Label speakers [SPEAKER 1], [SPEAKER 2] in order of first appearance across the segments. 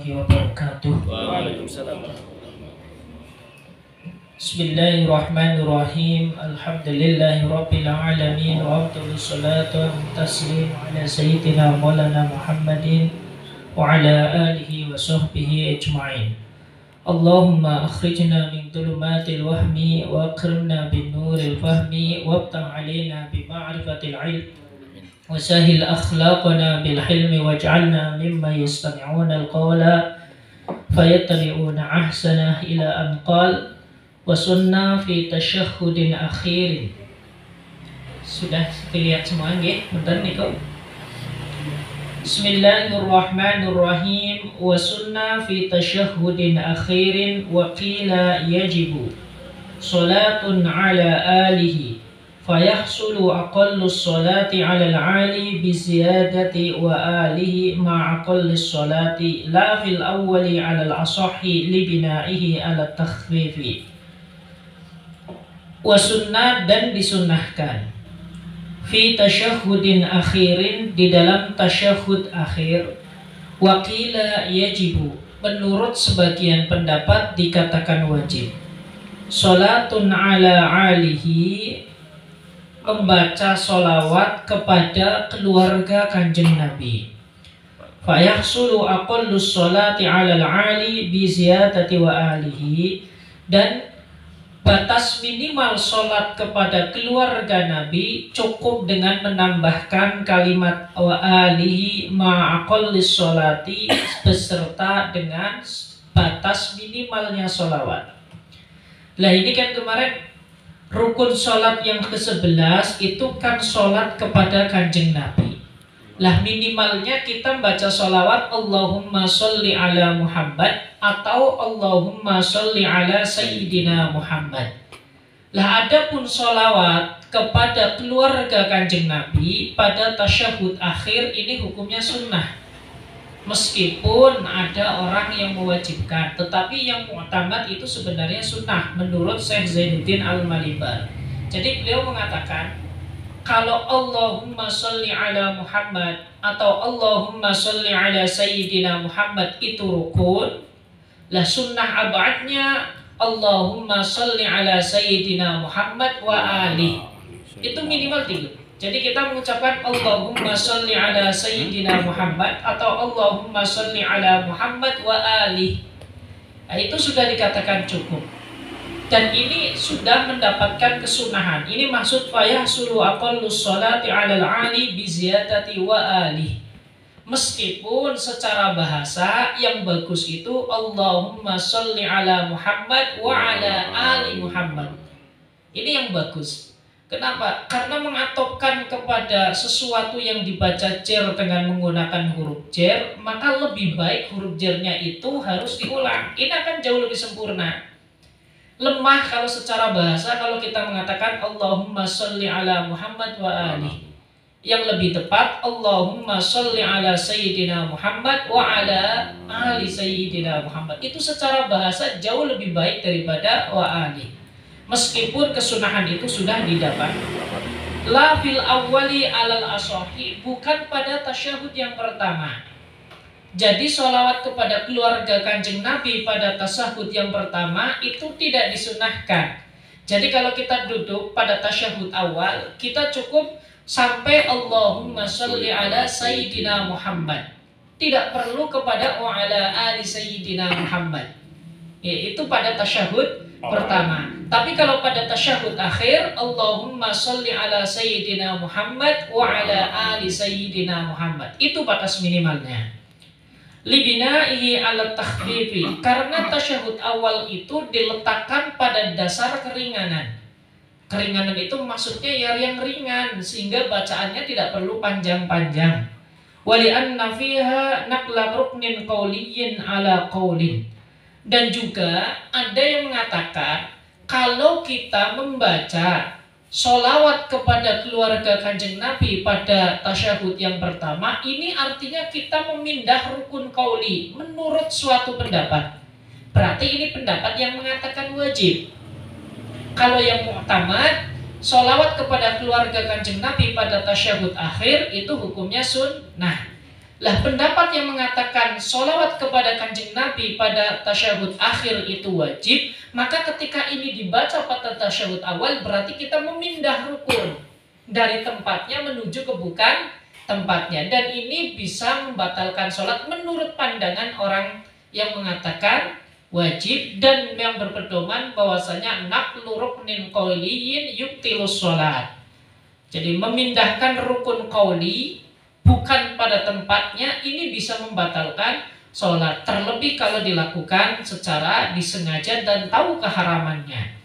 [SPEAKER 1] wabarakatuh.
[SPEAKER 2] Waalaikumsalam.
[SPEAKER 1] Bismillahirrahmanirrahim. Alhamdulillahirabbil alamin wa afdhalus salatu wa taslim ala sayyidina maulana Muhammadin wa ala alihi wa sahbihi ajma'in. Allahumma akhrijna min dhulumatil wahmi wa akrimna bin nuril fahmi wabtah alaina bi ma'rifatil ilm wa sahil akhlaqana bil hilmi waj'alna mimma yastami'una al-qawla fayattabi'una ahsana ila an qala wa sunnah fi tasyahhudin akhirin. Sudah dilihat semua nggih? Bentar niku. Bismillahirrahmanirrahim. Wa sunnah fi tasyahhudin akhirin wa qila yajibu salatun ala alihi fayahsulu aqallus salati ala al-ali bi ziyadati wa alihi ma aqallis salati la fil awwali ala al-asahhi li bina'ihi ala takhfifi. Wasunnah dan disunnahkan fi tasyahudin akhirin di dalam tasyahud akhir. Wakila yajibu, menurut sebagian pendapat dikatakan wajib. Salatun ala alihi, membaca solawat kepada keluarga kanjeng Nabi. Fayahsulu aqallus salati ala al-ali bi ziyadati wa alihi, dan batas minimal sholat kepada keluarga Nabi cukup dengan menambahkan kalimat wa alihi ma'aqallis sholati beserta dengan batas minimalnya sholawat. Lah ini kan kemarin rukun sholat yang ke-11 itu kan sholat kepada kanjeng Nabi. Lah minimalnya kita baca sholawat Allahumma sholli ala Muhammad atau Allahumma sholli ala Sayyidina Muhammad. Lah adapun sholawat kepada keluarga kanjeng Nabi pada tasyahud akhir ini hukumnya sunnah. Meskipun ada orang yang mewajibkan, tetapi yang mu'tamad itu sebenarnya sunnah menurut Syekh Zainuddin Al-Malibar. Jadi beliau mengatakan kalau Allahumma sholli ala Muhammad atau Allahumma sholli ala Sayyidina Muhammad itu rukun, lah sunnah abadnya Allahumma sholli ala Sayyidina Muhammad wa ali. Itu minimal 3. Jadi kita mengucapkan Allahumma sholli ala Sayyidina Muhammad atau Allahumma sholli ala Muhammad wa ali. Nah, itu sudah dikatakan cukup. Dan ini sudah mendapatkan kesunahan. Ini maksud fayahsulu aqallus sholati ala al-ali bi ziyadati wa ali. Meskipun secara bahasa yang bagus itu Allahumma sholli ala Muhammad wa ala ali Muhammad. Ini yang bagus. Kenapa? Karena mengatopkan kepada sesuatu yang dibaca jer dengan menggunakan huruf jer, maka lebih baik huruf jernya itu harus diulang. Ini akan jauh lebih sempurna. Lemah kalau secara bahasa kalau kita mengatakan Allahumma sholli ala Muhammad wa ali. Yang lebih tepat Allahumma sholli ala Sayyidina Muhammad wa ala ali Sayyidina Muhammad. Itu secara bahasa jauh lebih baik daripada wa ali. Meskipun kesunahan itu sudah didapat. La fil awwali alal asohi, bukan pada tasyahud yang pertama. Jadi sholawat kepada keluarga kanjeng Nabi pada tasyahud yang pertama itu tidak disunahkan. Jadi kalau kita duduk pada tasyahud awal, kita cukup sampai Allahumma sholli ala Sayyidina Muhammad. Tidak perlu kepada wa ala ali Sayyidina Muhammad. Ya, itu pada tasyahud pertama. Tapi kalau pada tasyahud akhir Allahumma sholli ala Sayyidina Muhammad wa ala ali Sayyidina Muhammad. Itu batas minimalnya. Libina'ihi ala takhfifi, karena tasyahud awal itu diletakkan pada dasar keringanan. Keringanan itu maksudnya ya yang ringan sehingga bacaannya tidak perlu panjang-panjang. Wali'anna fiha naqla ruknin qawliyin ala qawlin. Dan juga ada yang mengatakan kalau kita membaca sholawat kepada keluarga kanjeng Nabi pada tasyahud yang pertama, ini artinya kita memindah rukun qauli menurut suatu pendapat. Berarti ini pendapat yang mengatakan wajib. Kalau yang mu'tamad, sholawat kepada keluarga kanjeng Nabi pada tasyahud akhir itu hukumnya sunnah. Lah pendapat yang mengatakan sholawat kepada kanjeng Nabi pada tasyahud akhir itu wajib, maka ketika ini dibaca pada tasyahud awal berarti kita memindah rukun dari tempatnya menuju ke bukan tempatnya, dan ini bisa membatalkan sholat menurut pandangan orang yang mengatakan wajib dan yang berpedoman bahwasanya naqlu ruknin qauliyin yubtilus sholat. Jadi memindahkan rukun qauli bukan pada tempatnya ini bisa membatalkan sholat, terlebih kalau dilakukan secara disengaja dan tahu keharamannya.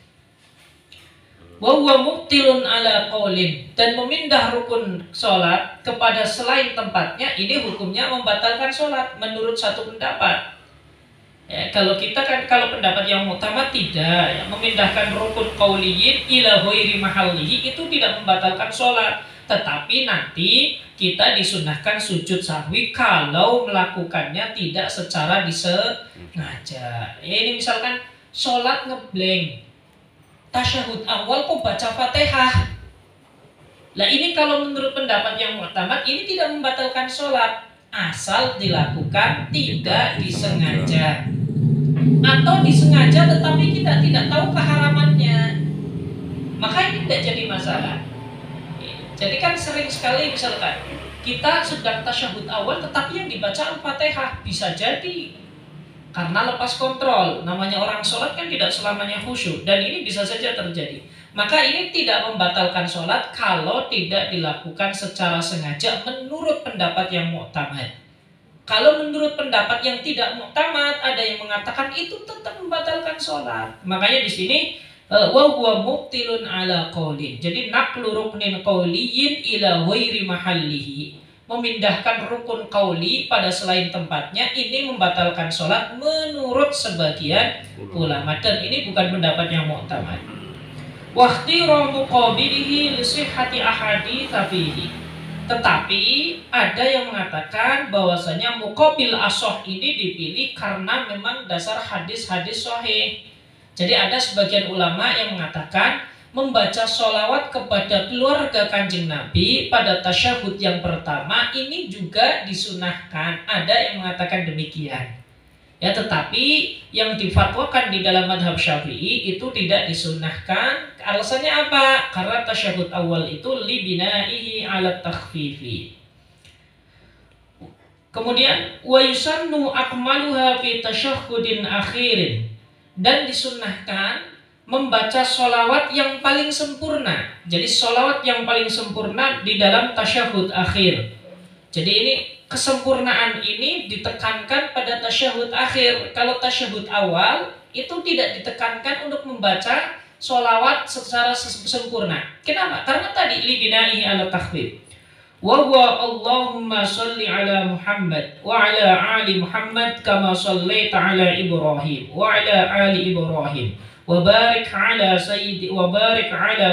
[SPEAKER 1] Wa huwa mubtilun ala qaulin, dan memindah rukun sholat kepada selain tempatnya ini hukumnya membatalkan sholat menurut satu pendapat. Ya, kalau kita kan kalau pendapat yang utama tidak, ya, memindahkan rukun qauliyin ila ghairi mahallihi itu tidak membatalkan sholat, tetapi nanti kita disunahkan sujud sahwi kalau melakukannya tidak secara disengaja. Ya, ini misalkan sholat ngeblank, tasyahud awal kok baca Fatihah. Lah ini kalau menurut pendapat yang utama ini tidak membatalkan sholat asal dilakukan tidak disengaja, atau disengaja tetapi kita tidak tahu keharamannya, maka ini tidak jadi masalah. Jadi kan sering sekali misalkan kita sedang tasyahud awal tetapi yang dibaca Al-Fatihah, bisa jadi karena lepas kontrol. Namanya orang sholat kan tidak selamanya khusyuk, dan ini bisa saja terjadi. Maka ini tidak membatalkan sholat kalau tidak dilakukan secara sengaja menurut pendapat yang mu'tamad. Kalau menurut pendapat yang tidak mu'tamad, ada yang mengatakan itu tetap membatalkan sholat. Makanya di sini wa huwa mubtilun ala qaulin. Jadi naqlu ruknin qauliyin ila ghairi mahallihi, memindahkan rukun qauli pada selain tempatnya ini membatalkan sholat menurut sebagian ulama, dan ini bukan pendapat yang mu'tamad. Waqtiru muqabilihi li sihhati ahadits fihi. Tetapi ada yang mengatakan bahwasanya muqabil ashah ini dipilih karena memang dasar hadis-hadis sahih. Jadi ada sebagian ulama yang mengatakan membaca sholawat kepada keluarga kanjeng Nabi pada tasyahud yang pertama ini juga disunahkan. Ada yang mengatakan demikian. Ya, tetapi yang difatwakan di dalam madhab Syafi'i itu tidak disunahkan. Alasannya apa? Karena tasyahud awal itu libinaihi ala takhfifi. Kemudian wa yusannu akmaluha fi tasyahudin akhirin, dan disunahkan membaca sholawat yang paling sempurna. Jadi sholawat yang paling sempurna di dalam tasyahud akhir. Jadi ini kesempurnaan ini ditekankan pada tasyahud akhir. Kalau tasyahud awal itu tidak ditekankan untuk membaca sholawat secara sempurna. Kenapa? Karena tadi libinaihi ala takhfif. Wa huwa Allahumma sholli ala Muhammad wa ala ali Muhammad kama shallaita ala Ibrahim wa ala ali Ibrahim wa barik ala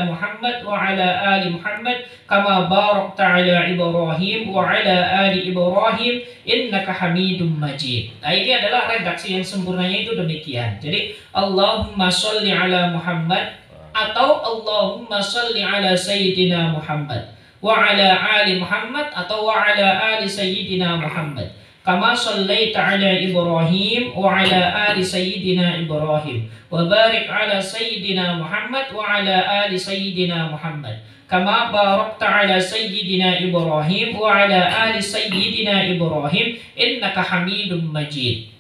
[SPEAKER 1] Muhammad wa ala ali Muhammad kama barakta ala Ibrahim wa ala ali Ibrahim innaka Hamidum Majid. Nah, ini adalah redaksi yang sempurnanya itu demikian. Jadi Allahumma sholli ala Muhammad atau Allahumma sholli ala Sayyidina Muhammad wa ala ali Muhammad atau wa ala ali Sayyidina Muhammad kama shallaita ala Ibrahim wa ala ali Sayyidina Ibrahim wa barik ala Sayyidina Muhammad wa ala ali Sayyidina Muhammad kama barakta ala Sayyidina Ibrahim wa ala ali Sayyidina Ibrahim innaka Hamidum Majid.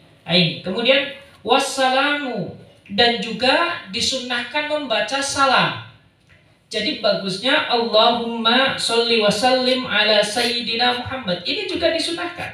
[SPEAKER 1] Kemudian wassalamu, dan juga disunnahkan membaca salam. Jadi bagusnya Allahumma sholli wa sallim ala Sayyidina Muhammad, ini juga disunnahkan.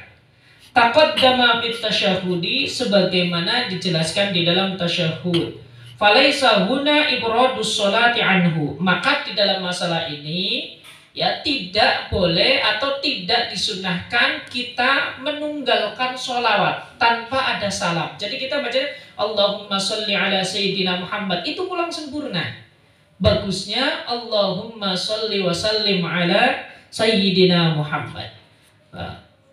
[SPEAKER 1] Taqaddama fit tasyahudi, sebagaimana dijelaskan di dalam tasyahud. Falaisa huna ibradus sholati anhu, maka di dalam masalah ini ya tidak boleh atau tidak disunnahkan kita menunggalkan sholawat tanpa ada salam. Jadi kita baca Allahumma sholli ala Sayyidina Muhammad itu pulang sempurna. Bagusnya Allahumma sholli wa sallim ala Sayyidina Muhammad.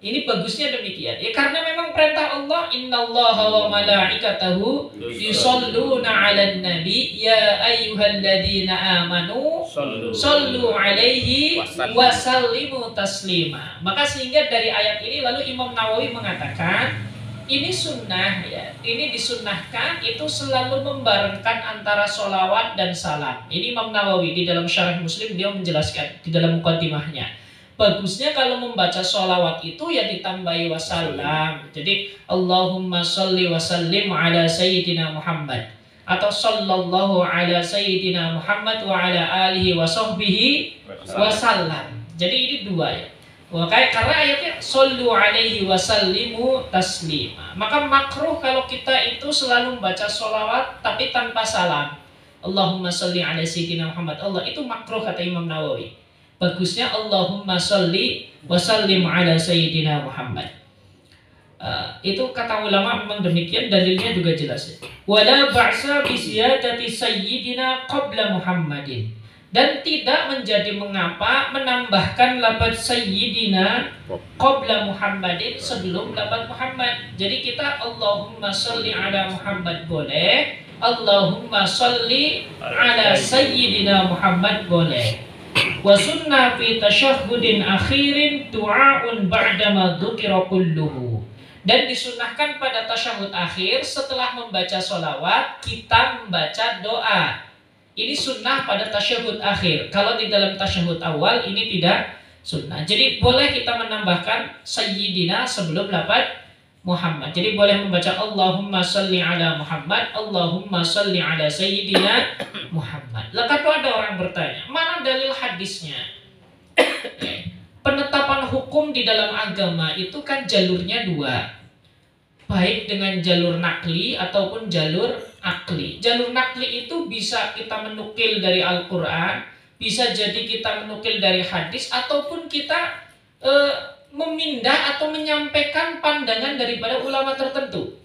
[SPEAKER 1] Ini bagusnya demikian. Ya karena memang perintah Allah, innallaha wa malaikatahu yusholluna 'alan nabi ya ayyuhalladzina amanu shollu 'alaihi wa sallimu taslima. Maka sehingga dari ayat ini lalu Imam Nawawi mengatakan ini sunnah ya. Ini disunnahkan itu selalu membarengkan antara sholawat dan salam. Ini Imam Nawawi di dalam Syarah Muslim dia menjelaskan di dalam muqaddimahnya. Bagusnya kalau membaca sholawat itu ya ditambahi wasallam. Jadi Allahumma sholli wa sallim ala sayyidina Muhammad atau sallallahu ala sayyidina Muhammad wa ala alihi wa sahbihi wasallam. Jadi ini dua ya. Karena ayatnya shollu alaihi wa sallimu taslima. Maka makruh kalau kita itu selalu membaca sholawat tapi tanpa salam. Allahumma sholli ala sayyidina Muhammad. Allah itu makruh kata Imam Nawawi. Bagusnya Allahumma sholli wa sallim ala sayyidina Muhammad. Itu kata ulama memang demikian, dalilnya juga jelas. Wala ba'sa bi ziyadati sayyidina qabla Muhammadin. Dan tidak menjadi mengapa menambahkan lafaz sayyidina qabla Muhammadin sebelum lafaz Muhammad. Jadi kita Allahumma sholli ala Muhammad boleh, Allahumma sholli ala sayyidina Muhammad boleh. Wa sunnah fi tasyahhudin akhirin du'aun ba'dama dzukira kulluhu. Dan disunnahkan pada tasyahud akhir setelah membaca sholawat kita membaca doa. Ini sunnah pada tasyahud akhir. Kalau di dalam tasyahud awal ini tidak sunnah. Jadi boleh kita menambahkan sayyidina sebelum lafaz Muhammad. Jadi boleh membaca Allahumma sholli ala Muhammad, Allahumma sholli ala sayyidina Muhammad. Lalu kalau ada orang bertanya, mana dalil hadisnya? Penetapan hukum di dalam agama itu kan jalurnya dua. Baik dengan jalur nakli ataupun jalur akli. Jalur nakli itu bisa kita menukil dari Al-Quran, bisa jadi kita menukil dari hadis, ataupun kita memindah atau menyampaikan pandangan daripada ulama tertentu.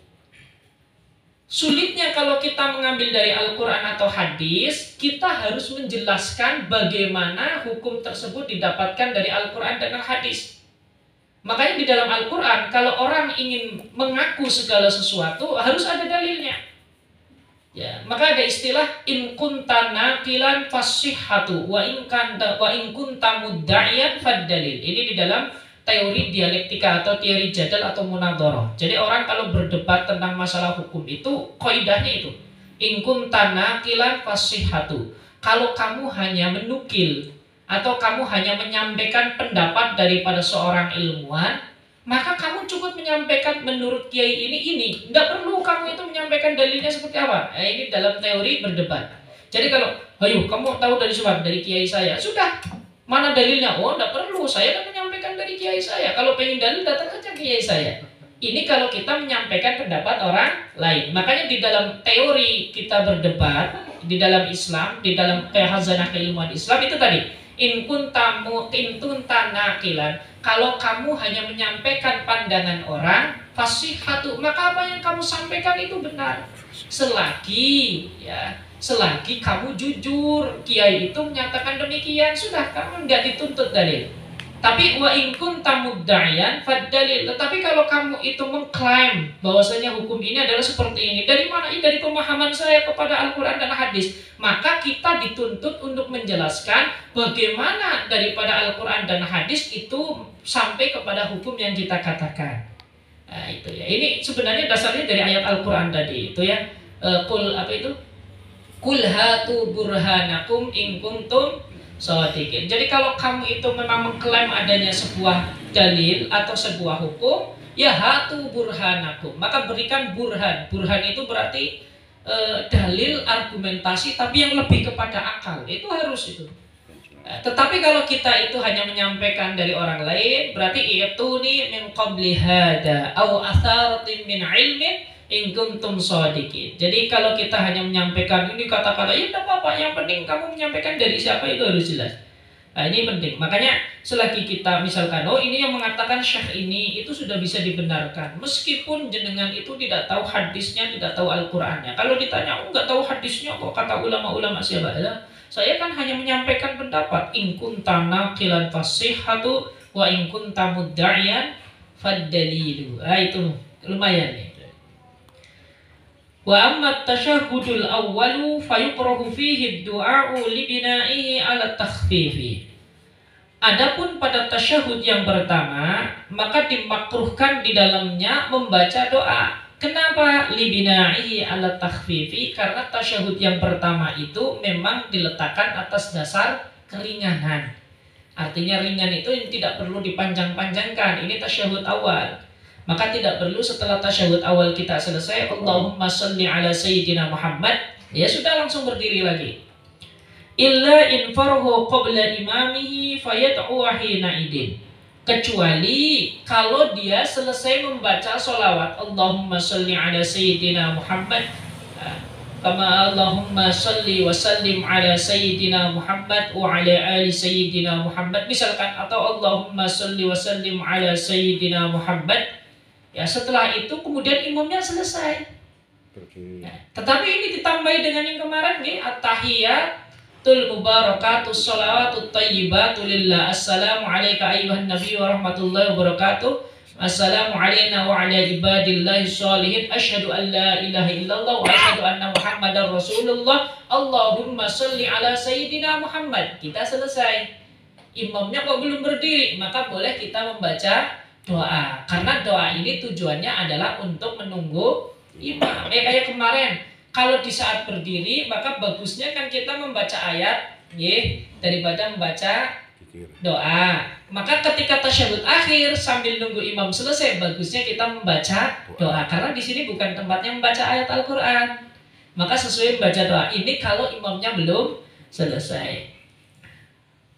[SPEAKER 1] Sulitnya kalau kita mengambil dari Al-Quran atau hadis, kita harus menjelaskan bagaimana hukum tersebut didapatkan dari Al-Quran dan hadis. Makanya di dalam Al-Quran, kalau orang ingin mengaku segala sesuatu, harus ada dalilnya. Ya, maka ada istilah in kunta naqilan fasihhatu wa in kunta mudda'iyan faddalil. Ini di dalam teori dialektika atau teori jadal atau munadharah. Jadi orang kalau berdebat tentang masalah hukum itu kaidahnya itu in kunta naqilan fasihhatu. Kalau kamu hanya menukil atau kamu hanya menyampaikan pendapat daripada seorang ilmuwan, maka kamu cukup menyampaikan menurut kiai ini. Tidak perlu kamu itu menyampaikan dalilnya seperti apa. Ini dalam teori berdebat. Jadi kalau, ayo kamu tahu dari siapa? Dari kiai saya. Sudah, mana dalilnya? Oh, tidak perlu. Saya akan menyampaikan dari kiai saya. Kalau pengen dalil, datang saja kiai saya. Ini kalau kita menyampaikan pendapat orang lain. Makanya di dalam teori kita berdebat, di dalam Islam, di dalam khazanah keilmuan Islam itu tadi, in kunta naqilan, kalau kamu hanya menyampaikan pandangan orang, fasihhatu, maka apa yang kamu sampaikan itu benar. Selagi kamu jujur, kiai itu menyatakan demikian, sudah kamu nggak dituntut dalil. Tapi wa in kunta mudda'iyan faddalil. Tetapi kalau kamu itu mengklaim bahwasanya hukum ini adalah seperti ini, dari mana? Ini dari pemahaman saya kepada Al-Quran dan hadis. Maka kita dituntut untuk menjelaskan bagaimana daripada Al-Quran dan hadis itu sampai kepada hukum yang kita katakan. Nah, itu ya. Ini sebenarnya dasarnya dari ayat Al-Quran tadi itu ya. Qul hatu burhanakum in kuntum shadiqin. Jadi kalau kamu itu memang mengklaim adanya sebuah dalil atau sebuah hukum, ya hatu burhanakum, maka berikan burhan. Burhan itu berarti dalil, argumentasi, tapi yang lebih kepada akal. Itu harus itu. Tetapi kalau kita itu hanya menyampaikan dari orang lain, berarti itu nih min qabli hada au atharatin min ilmin in kuntum shadiqin. Jadi kalau kita hanya menyampaikan ini kata-kata, ya tidak apa-apa, yang penting kamu menyampaikan dari siapa itu harus jelas. Nah, ini penting. Makanya selagi kita misalkan, oh ini yang mengatakan syekh ini, itu sudah bisa dibenarkan. Meskipun jenengan itu tidak tahu hadisnya, tidak tahu Al-Qur'annya. Kalau ditanya, oh nggak tahu hadisnya kok, kata ulama-ulama siapa? Saya kan hanya menyampaikan pendapat. In kunta naqilan fasihhatu wa in kunta mudda'iyan Fad-dalilu. Itu lumayan nih. Wa amma tasyahhudul awwalu fayukrahu fihi ad-du'a'u li bina'ihi 'ala takhfifi. Adapun pada tasyahud yang pertama, maka dimakruhkan di dalamnya membaca doa. Kenapa? Li bina'ihi 'ala takhfifi, karena tasyahud yang pertama itu memang diletakkan atas dasar keringanan. Artinya ringan itu yang tidak perlu dipanjang-panjangkan. Ini tasyahud awal. Maka tidak perlu setelah tasyahud awal kita selesai Allahumma sholli ala sayyidina Muhammad, ya sudah langsung berdiri lagi. Illa in farahu qabla imamihi fayad'u hina idin. Kecuali kalau dia selesai membaca sholawat Allahumma sholli ala sayyidina Muhammad, kama Allahumma sholli wa sallim ala sayyidina Muhammad wa ala ali sayyidina Muhammad misalkan, atau Allahumma sholli wa sallim ala sayyidina Muhammad. Ya, setelah itu kemudian imamnya selesai. Ya, tetapi ini ditambahi dengan yang kemarin nih, at-tahiyatul mubarakatus sholawatut thayyibatu lillah. Assalamu alayka ayyuhan nabiy wa rahmatullahi wa barakatuh. Assalamu alayna wa ala ibadillahi sholihin. Asyhadu an la ilaha illallah wa asyhadu anna muhammadar rasulullah. Allahumma sholli ala sayyidina Muhammad. Kita selesai. Imamnya kok belum berdiri, maka boleh kita membaca doa, karena doa ini tujuannya adalah untuk menunggu imam. Kayak kemarin, kalau di saat berdiri maka bagusnya kan kita membaca ayat, daripada membaca doa. Maka ketika tasyahud akhir sambil nunggu imam selesai, bagusnya kita membaca doa, karena di sini bukan tempatnya membaca ayat Al-Quran. Maka sesuai membaca doa ini kalau imamnya belum selesai.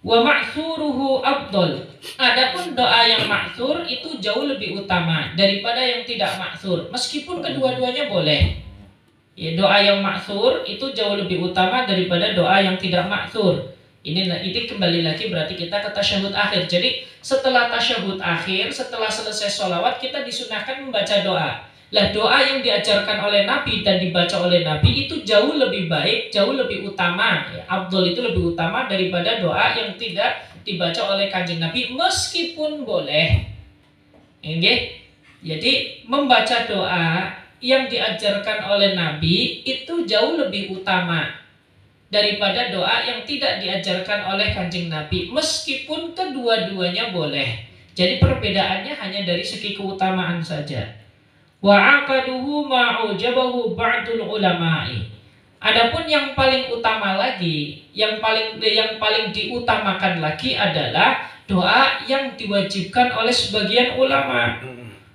[SPEAKER 1] Wa ma'thuruhu afdal. Adapun doa yang ma'thur itu jauh lebih utama daripada yang tidak ma'thur, meskipun kedua-duanya boleh. Ya, doa yang ma'thur itu jauh lebih utama daripada doa yang tidak ma'thur. Ini kembali lagi berarti kita ke tasyahud akhir. Jadi setelah tasyahud akhir, setelah selesai sholawat, kita disunahkan membaca doa. Lah, doa yang diajarkan oleh Nabi dan dibaca oleh Nabi itu jauh lebih baik, jauh lebih utama. Ya, afdal itu lebih utama daripada doa yang tidak dibaca oleh Kanjeng Nabi, meskipun boleh. Jadi membaca doa yang diajarkan oleh Nabi itu jauh lebih utama daripada doa yang tidak diajarkan oleh Kanjeng Nabi, meskipun kedua-duanya boleh. Jadi perbedaannya hanya dari segi keutamaan saja. Wa aqaduhu ma'ujabahu ba'dul ulama'i. Adapun yang paling utama lagi, yang paling diutamakan lagi adalah doa yang diwajibkan oleh sebagian ulama.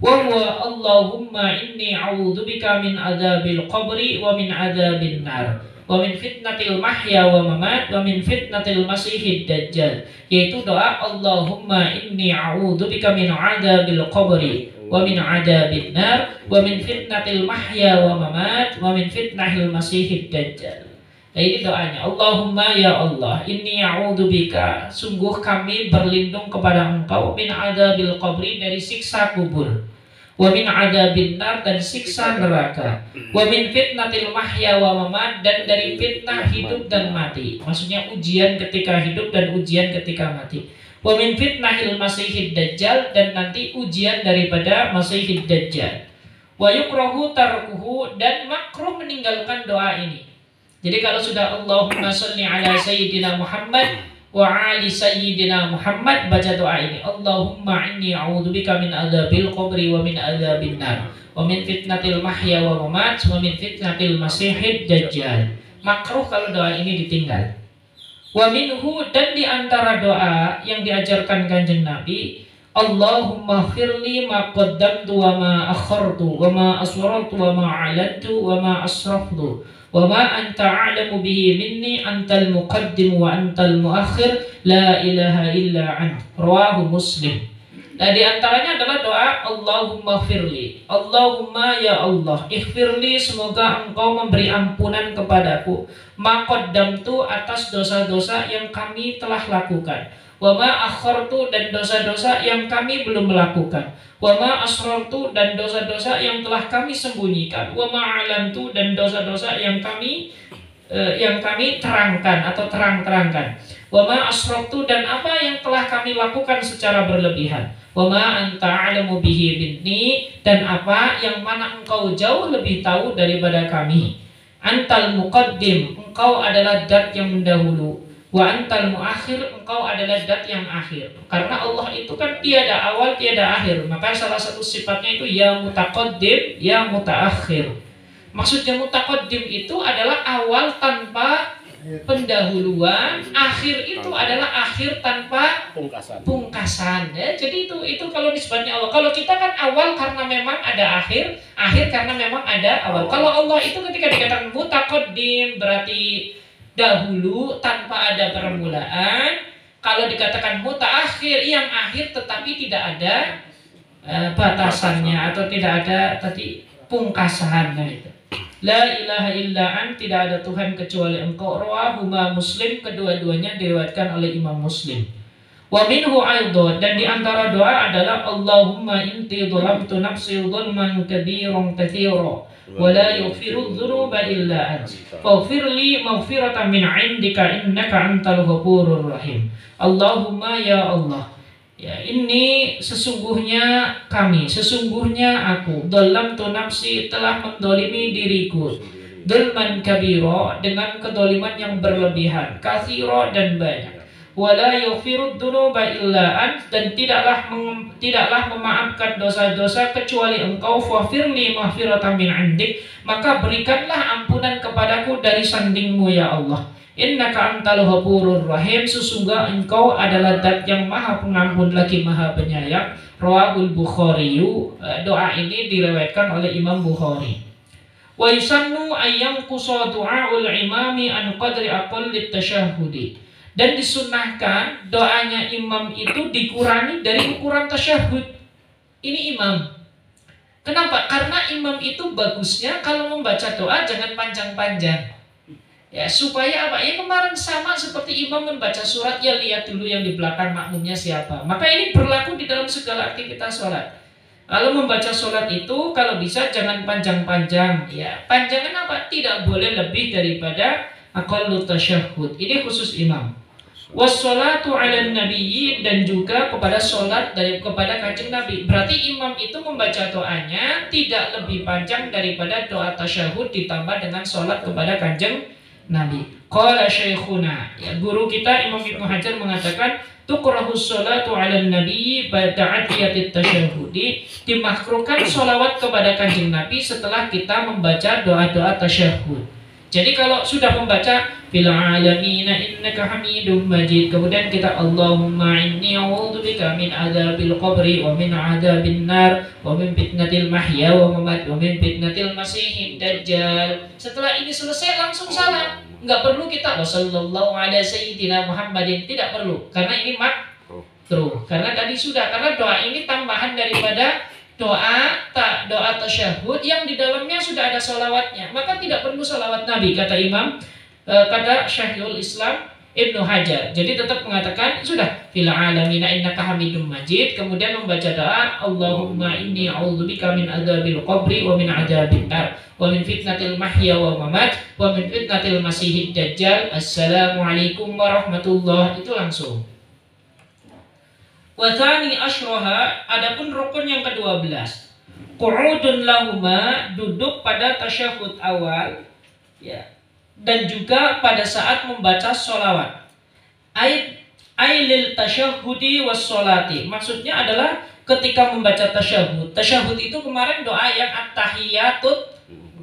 [SPEAKER 1] Wa huwa Allahumma inni a'udzubika min adzabil qabri wa min adzabin nar wa min fitnatil mahya wa mamat wa min fitnatil masiihid dajjal. Yaitu doa Allahumma inni a'udzubika min adzabil qabri wa min adabin nar wa min fitnatil mahya wa mamat wa min fitnahil masiihid dajjal. Nah, ini doanya. Allahumma ya Allah, inni a'udzubika, sungguh kami berlindung kepada Engkau, min adabil qabri, dari siksa kubur, wa min adabin nar, dan siksa neraka, wa min fitnatil mahya wa mamat, dan dari fitnah hidup dan mati. Maksudnya ujian ketika hidup dan ujian ketika mati. Wa min fitnahil masiihid dajjal, dan nanti ujian daripada masiihid dajjal. Wa yukrahu tarkuhu, dan makruh meninggalkan doa ini. Jadi kalau sudah Allahumma sholli ala sayyidina Muhammad wa ali sayyidina Muhammad, baca doa ini. Allahumma inni a'udzubika min adzabil qabri wa min adzabin nar wa min fitnatil mahya wa mamat wa min fitnatil masiihid dajjal. Makruh kalau doa ini ditinggal. Wa minhu, dan di antara doa yang diajarkan Kanjeng Nabi, Allahumma firli ma qaddamtu wa ma akhartu wa ma asrartu wa ma a'lantu wa ma asraftu wa ma anta a'lamu bihi minni, antal muqaddim wa antal muakhir, la ilaha illa ant. Rawahu Muslim. Nah, di antaranya adalah doa Allahumma firli. Allahumma ya Allah, ighfirli, semoga Engkau memberi ampunan kepadaku, ma qaddamtu, atas dosa-dosa yang kami telah lakukan, wa ma akhartu, dan dosa-dosa yang kami belum melakukan, wa ma asrartu, dan dosa-dosa yang telah kami sembunyikan, wa ma alantu, dan dosa-dosa yang kami yang kami terangkan atau terang-terangkan. Wa ma asraftu, dan apa yang telah kami lakukan secara berlebihan. Wa ma anta a'lamu bihi minni, dan apa yang mana engkau jauh lebih tahu daripada kami. Antal muqaddim, engkau adalah zat yang mendahulu. Wa antal muakhir, engkau adalah zat yang akhir. Karena Allah itu kan tiada awal tiada akhir, maka salah satu sifatnya itu ya mutaqaddim ya mutaakhir. Maksudnya mutaqaddim itu adalah awal tanpa pendahuluan, akhir itu adalah akhir tanpa pungkasan. Ya, jadi itu kalau nisbatnya Allah. Kalau kita kan awal karena memang ada akhir, akhir karena memang ada awal. Kalau Allah itu ketika dikatakan mutaqaddim berarti dahulu tanpa ada permulaan. Kalau dikatakan mutaakhir yang akhir tetapi tidak ada batasannya atau tidak ada tadi pungkasannya itu. La ilaha illa an, tidak ada Tuhan kecuali engkau. Rawahuma Muslim, kedua-duanya diriwayatkan oleh Imam Muslim. Wa minhu aidan, dan di antara doa adalah Allahumma inti dhalamtu nafsi dhulman kabiran katsira wa la yaghfiru dzunuba illa ant faghfir li maghfiratan min 'indika innaka antal ghafurur rahim. Allahumma ya Allah, ya ini sesungguhnya kami, sesungguhnya aku, dhalamtu nafsi, telah mendolimi diriku, dzulman kabira, dengan kedoliman yang berlebihan, katsira dan banyak, wala yaghfiru dzunuba illa ant, dan tidaklah memaafkan dosa-dosa kecuali engkau. Faghfirli maghfiratan min 'indik, maka berikanlah ampunan kepadaku dari sandingmu ya Allah. Innaka antal ghafurur rahim, sesungguhnya engkau adalah zat yang maha pengampun lagi maha penyayang. Rawahul Bukhari, doa ini diriwayatkan oleh Imam Bukhari. Wa yusannu ayyam qusa du'aul imami an qadri aqallit tasyahhudi, dan disunnahkan doanya imam itu dikurangi dari ukuran tasyahud. Ini imam. Kenapa? Karena imam itu bagusnya kalau membaca doa jangan panjang-panjang. Ya, supaya apa? Ya kemarin sama seperti imam membaca surat, ya lihat dulu yang di belakang makmumnya siapa. Maka ini berlaku di dalam segala aktivitas sholat. Kalau membaca sholat itu kalau bisa jangan panjang-panjang. Ya, panjangan apa? Tidak boleh lebih daripada aqallut tasyahud. Ini khusus imam. Wassalatu ala nabiyyi, dan juga kepada sholat kepada kanjeng Nabi. Berarti imam itu membaca doanya tidak lebih panjang daripada doa tasyahud ditambah dengan sholat kepada kanjeng Nabi. Qala syekhuna, ya guru kita Imam Ibnu Hajar mengatakan tukrahus sholatu ala nabiyyi ba'da atiyatit tasyahudi, dimakruhkan sholawat kepada kanjeng Nabi setelah kita membaca doa-doa tasyahud. Jadi kalau sudah membaca fil alamina innaka hamidum majid, kemudian kita Allahumma inni a'udzubika min adzabil qabri wa min adzabin nar wa min fitnatil mahya wa mamat wa min fitnatil masiihid dajjal. Setelah ini selesai langsung salam. Enggak perlu kita sallallahu ala sayyidina Muhammadin, tidak perlu. Karena ini makruh. Karena tadi sudah, karena doa ini tambahan daripada doa tasyahud yang di dalamnya sudah ada sholawatnya, maka tidak perlu sholawat Nabi, kata Imam, kata Syekhul Islam Ibnu Hajar. Jadi tetap mengatakan sudah fil alamina innaka hamidum majid, kemudian membaca doa Allahumma inni a'udzubika min adzabil qabri wa min adzabin nar wa min fitnatil mahya wa mamat wa min fitnatil masiihid dajjal. Assalamualaikum warahmatullahi, itu langsung. Wa tsani asyraha, adapun rukun yang ke-12, qu'udun lahuma, duduk pada tasyahud awal, ya, dan juga pada saat membaca sholawat. Ailil tasyahudi was sholati, maksudnya adalah ketika membaca tasyahud. Tasyahud itu kemarin doa yang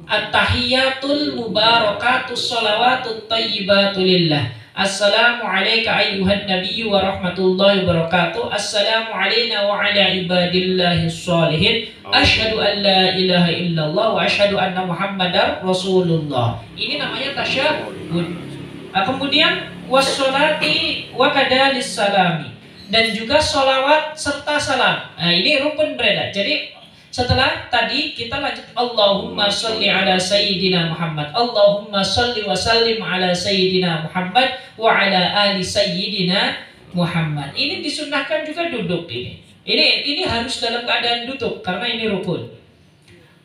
[SPEAKER 1] at-tahiyatul mubarakatus sholawatut thayyibatu lillah. Assalamu alayka ayyuhan nabiyyu wa rahmatullahi wa barakatuh. Assalamu alayna wa ala ibadillahis sholihin. Asyhadu an la ilaha illallah wa asyhadu anna muhammadar rasulullah. Ini namanya tasyahud. Kemudian wassolati wa kadalis salami, dan juga sholawat serta salam. Nah, ini rukun berbeda. Jadi setelah tadi kita lanjut Allahumma sholli ala sayyidina Muhammad, Allahumma sholli wa sallim ala sayyidina Muhammad wa ala ali sayyidina Muhammad. Ini disunnahkan juga duduk ini. Ini harus dalam keadaan duduk karena ini rukun.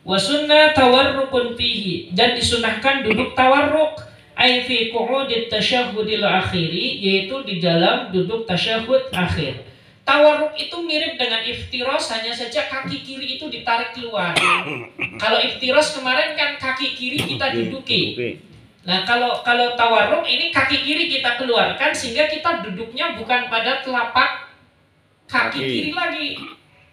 [SPEAKER 1] Wa sunnah tawarrukun fihi, dan disunnahkan duduk tawarruk. ai fi qu'udit tasyahhudil akhiri, yaitu di dalam duduk tasyahud akhir. Tawarruk itu mirip dengan iftiros, hanya saja kaki kiri itu ditarik keluar. Kalau iftiros kemarin kan kaki kiri kita duduki. Nah, kalau tawarruk ini kaki kiri kita keluarkan sehingga kita duduknya bukan pada telapak kaki kiri lagi,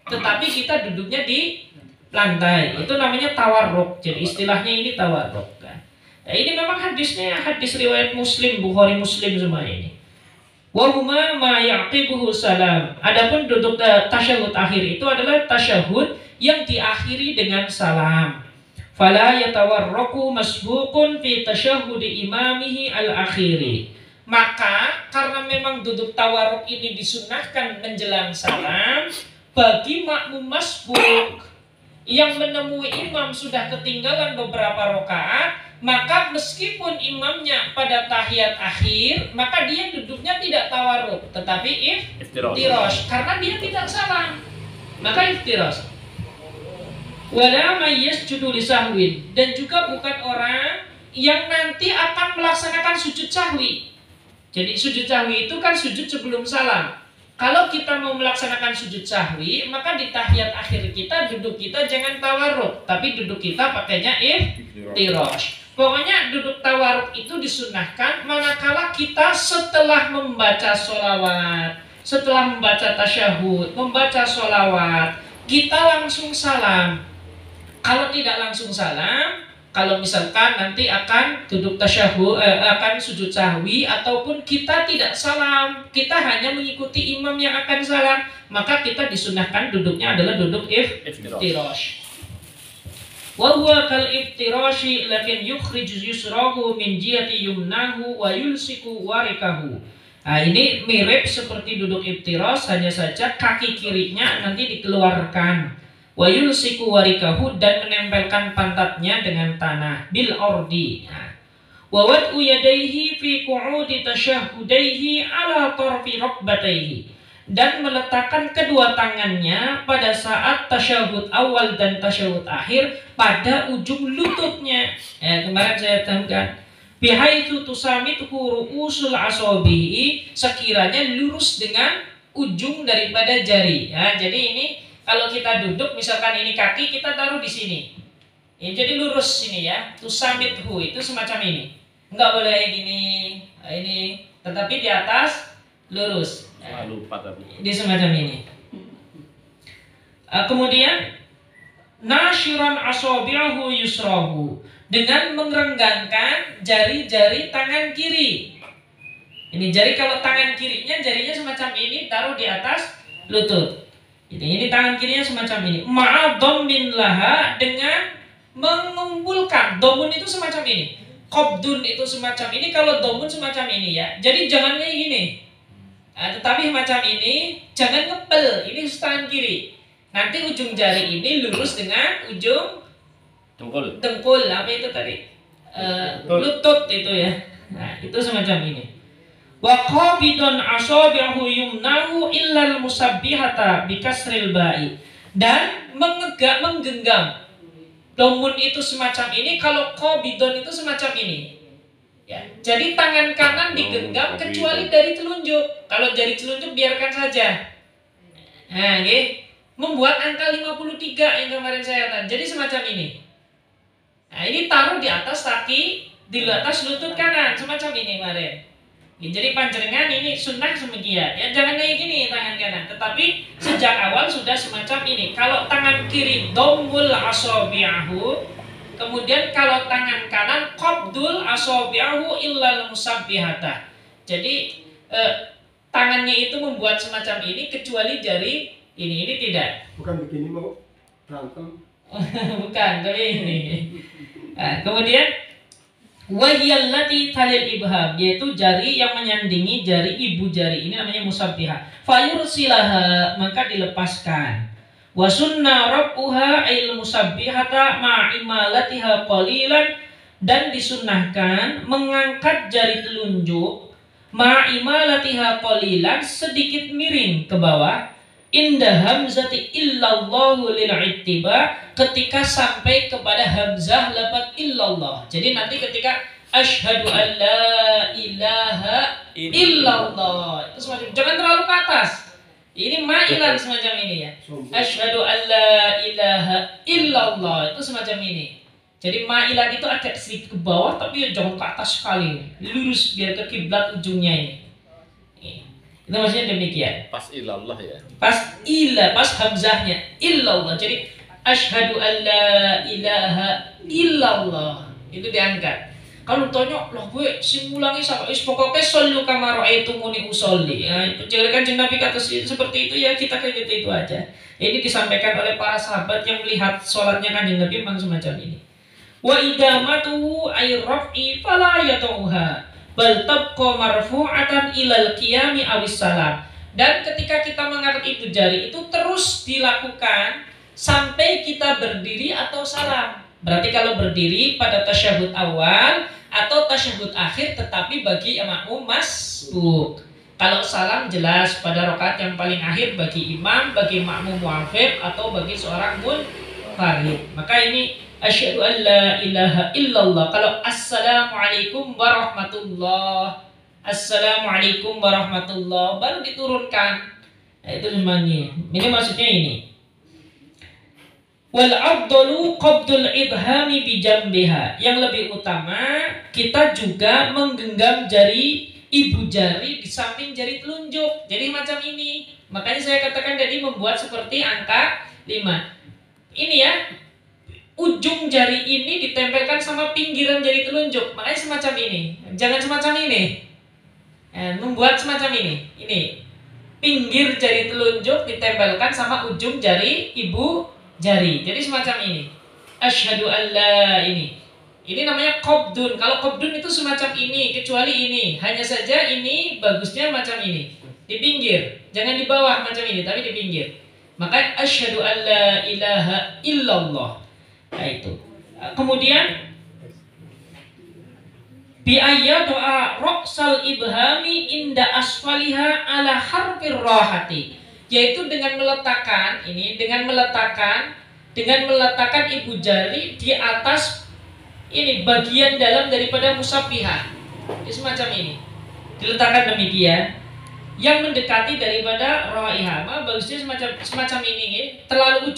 [SPEAKER 1] tetapi kita duduknya di lantai. Itu namanya tawarruk. Jadi istilahnya ini tawarruk. Nah, ini memang hadisnya hadis riwayat Muslim, Bukhari Muslim semua ini. Wa huma ma yaqibuhu salam. Adapun duduk tasyahud akhir itu adalah tasyahud yang diakhiri dengan salam. Fala yatawarraku masbuqun fi tasyahudi imamihi al-akhiri. Maka karena memang duduk tawarruk ini disunahkan menjelang salam, bagi makmum masbuk yang menemui imam sudah ketinggalan beberapa rakaat, maka meskipun imamnya pada tahiyat akhir, maka dia duduknya tidak tawarruk, tetapi iftirosh, karena dia tidak salam, maka iftirosh. Wala mayyasjudu lisahwin, dan juga bukan orang yang nanti akan melaksanakan sujud sahwi. Jadi sujud sahwi itu kan sujud sebelum salam. Kalau kita mau melaksanakan sujud sahwi, maka di tahiyat akhir kita duduk kita jangan tawarruk, tapi duduk kita pakainya iftirosh. Pokoknya duduk tawarruk itu disunahkan manakala kita setelah membaca sholawat, setelah membaca tasyahud, membaca sholawat, kita langsung salam. Kalau tidak langsung salam, kalau misalkan nanti akan duduk tasyahud, akan sujud sahwi, ataupun kita tidak salam, kita hanya mengikuti imam yang akan salam, maka kita disunahkan duduknya adalah duduk iftirosh. Wa huwa kal iftirashi lakin yukhrij yusrahu min jihati yumnahu wa yulsiku warikahu. Nah, ini mirip seperti duduk iftirosh, hanya saja kaki kirinya nanti dikeluarkan. Wa yulsiku warikahu, dan menempelkan pantatnya dengan tanah bil ordi. Wa wad'u yadayhi fi qu'udi tasyahhudaihi ala tarfi rukbataihi, dan meletakkan kedua tangannya pada saat tasyahud awal dan tasyahud akhir pada ujung lututnya. Kemarin saya terangkan, bihaitsu tusamithu ru'usul asabihi, sekiranya lurus dengan ujung daripada jari. Ya, jadi ini kalau kita duduk, misalkan ini kaki kita taruh di sini, ya, jadi lurus sini ya. Tusamithu itu semacam ini, enggak boleh gini, ini, tetapi di atas lurus. Di semacam ini. Kemudian nashiran asabi'ahu yusrahu, dengan mengerenggangkan jari-jari tangan kiri. Ini jari, kalau tangan kirinya jarinya semacam ini taruh di atas lutut. Ini tangan kirinya semacam ini. Ma'adhammin laha, dengan mengumpulkan. Domun itu semacam ini. Qabdun itu semacam ini. Kalau domun semacam ini ya. Jadi jangan kayak gini. Nah, tetapi macam ini jangan ngepel. Ini tangan kiri. Nanti ujung jari ini lurus dengan ujung dengkul. Apa itu tadi? Lutut itu ya. Nah, itu semacam ini. Wa qabidun asabi'ahu yumnahu illal musabbihata bikasril ba'i, dan menggenggam. Domun itu semacam ini, kalau qabidun itu semacam ini. Ya, jadi tangan kanan digenggam kecuali dari telunjuk. Kalau jari telunjuk biarkan saja. Nah, okay. Membuat angka 53 yang kemarin saya katakan. Jadi semacam ini. Nah, ini taruh di atas kaki, di atas lutut kanan, semacam ini kemarin. Ya, jadi panjenengan ini sunnah semikian. Ya, jangan kayak gini tangan kanan, tetapi sejak awal sudah semacam ini. Kalau tangan kiri dhammul asabi'ahu, kemudian kalau tangan kanan qabdul asabi'ahu illal musabbihata. Jadi tangannya itu membuat semacam ini kecuali jari ini tidak. Bukan begini mau berantem. Bukan, tapi ini. Nah, kemudian wahiyallati talil ibham, yaitu jari yang menyandingi jari ibu jari, ini namanya musabbihah. Fayursilaha, maka dilepaskan. Wa sunna rabbuha ail musabbihata ma'imalatiha qalilan, dan disunnahkan mengangkat jari telunjuk ma'imalatiha qalilan, sedikit miring ke bawah, inda hamzati illallahu lil ittiba, ketika sampai kepada hamzah lafaz illallah. Jadi nanti ketika Asyhadu an la ilaha illallah. Itu semacam, jangan terlalu ke atas. Ini ma'ilan semacam ini ya. Asyhadu an la ilaha illallah. Itu semacam ini. Jadi ma'ilan itu agak sedikit ke bawah, tapi ya jangan ke atas sekali. Lurus biar ke kiblat ujungnya ini. Itu maksudnya demikian.
[SPEAKER 2] Pas ilallah ya.
[SPEAKER 1] Pas hamzahnya illallah. Jadi asyhadu an la ilaha illallah. Itu diangkat. Kalau tanya, loh gue sing mulangi sama pokoknya shollu kama ra'aitumuni usolli. Ya, kan Nabi kata seperti itu ya, kita kayak gitu itu aja. Ini disampaikan oleh para sahabat yang melihat sholatnya Kanjeng Nabi memang semacam ini. Wa idamatu ay raf'i fala yatuha bal tabqa marfu'atan ilal qiyami awis salam. Dan ketika kita mengangkat ibu jari itu terus dilakukan sampai kita berdiri atau salam. Berarti kalau berdiri pada tasyahud awal atau tasyahud akhir, tetapi bagi makmum masbuk. Kalau salam jelas pada rakaat yang paling akhir bagi imam, bagi makmum muafiq atau bagi seorang munfarid. Maka ini asyhadu an la ilaha illallah. Kalau assalamualaikum warahmatullah, assalamualaikum warahmatullah baru diturunkan. Nah, itu semuanya. Ini maksudnya ini. Wal afdalu qabdul ibhami bi jambiha. Yang lebih utama kita juga menggenggam jari ibu jari di samping jari telunjuk. Jadi macam ini. Makanya saya katakan tadi membuat seperti angka 5. Ini ya. Ujung jari ini ditempelkan sama pinggiran jari telunjuk. Makanya semacam ini. Jangan semacam ini. Membuat semacam ini. Ini. Pinggir jari telunjuk ditempelkan sama ujung jari ibu jari. Jadi semacam ini. Asyhadu an la ini. Ini namanya qabdun. Kalau qabdun itu semacam ini, kecuali ini. Hanya saja ini bagusnya macam ini. Di pinggir. Jangan di bawah macam ini, tapi di pinggir. Maka asyhadu an la ilaha illallah. Nah itu. Kemudian biaya doa roksal ibhami inda asfaliha ala harfir rohati. Yaitu dengan meletakkan ibu jari di atas ini bagian dalam daripada musabihah. Ini semacam ini. Diletakkan demikian yang mendekati daripada raihah. Bagusnya semacam ini, terlalu ujung